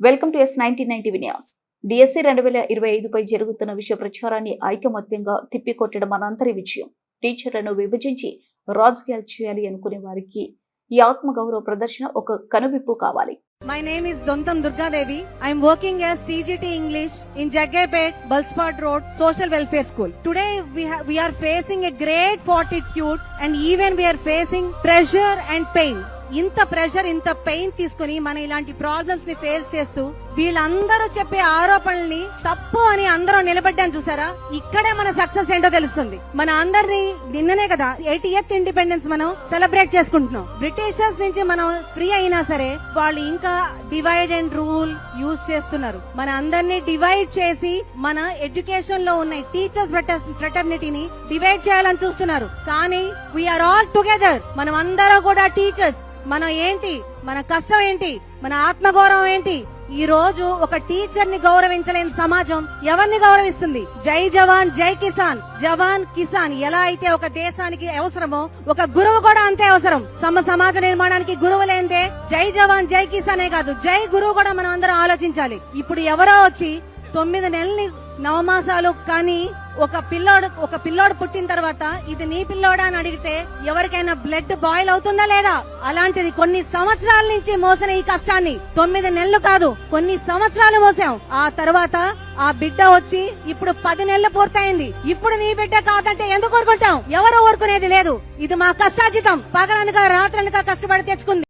Welcome to S19 TV news. DSC 2025 పై జరుగుతున్న విషయ ప్రచారాన్ని ఐకమత్యంగా తిప్పికొట్టడం మనందరి విజయం. టీచర్లను విభజించి రాజకీయాలు చేయాలి అనుకునే వారికి ఈ ఆత్మగౌరవ ప్రదర్శన ఒక కనువిప్పు కావాలి. My name is Dontam Durga Devi. I am working as TGT English in Jaggaypet, Balspot Road, Social Welfare School. Today we are facing a great fortitude and even we are facing pressure and pain. ఇంత pressure ఇంత pain తీసుకుని మనం ఇలాంటి problems ని face చేస్తూ వీళ్ళందరూ చెప్పే ఆరోపణల్ని తప్పు అని అందరూ నిలబడ్డాను చూసారా, ఇక్కడే మన సక్సెస్ ఏంటో తెలుస్తుంది. మన అందరినీ నిన్ననే కదా 80th ఇండిపెండెన్స్ మనం సెలబ్రేట్ చేసుకుంటున్నాం. బ్రిటిషర్స్ నుంచి మనం ఫ్రీ అయినా సరే వాళ్ళు ఇంకా డివైడ్ అండ్ రూల్ యూజ్ చేస్తున్నారు. మన అందరినీ డివైడ్ చేసి మన ఎడ్యుకేషన్ లో ఉన్న టీచర్స్ ఫ్రెటర్నిటీని డివైడ్ చేయాలని చూస్తున్నారు. కానీ వీఆర్ ఆల్ టుగెదర్. మనం అందరం కూడా టీచర్స్. మనం ఏంటి, మన కష్టం ఏంటి, మన ఆత్మగౌరవం ఏంటి? ఈ రోజు ఒక టీచర్ ని గౌరవించలేని సమాజం ఎవరిని గౌరవిస్తుంది? జై జవాన్ జై కిసాన్, జవాన్ కిసాన్ ఎలా అయితే ఒక దేశానికి అవసరమో ఒక గురువు కూడా అంతే అవసరం. సమాజ నిర్మాణానికి గురువు లేనిదే జై జవాన్ జై కిసానే కాదు, జై గురువు కూడా మనం అందరం ఆలోచించాలి. ఇప్పుడు ఎవరో వచ్చి 9 నెలల్ని నవమాసాలు కానీ ఒక పిల్లోడు పుట్టిన తర్వాత ఇది నీ పిల్లోడా అని అడిగితే ఎవరికైనా బ్లడ్ బాయిల్ అవుతుందా లేదా? అలాంటిది కొన్ని సంవత్సరాల నుంచి మోసిన ఈ కష్టాన్ని 9 నెలలు కాదు కొన్ని సంవత్సరాలు మోసాం. ఆ తర్వాత ఆ బిడ్డ వచ్చి ఇప్పుడు 10 నెలలు పూర్తయింది. ఇప్పుడు నీ బిడ్డ కాదంటే ఎందుకు ఊరుకుంటాం? ఎవరు ఊరుకునేది లేదు. ఇది మా కష్టార్జితం. పగలనగా రాత్రనగా కష్టపడి తెచ్చుకుంది.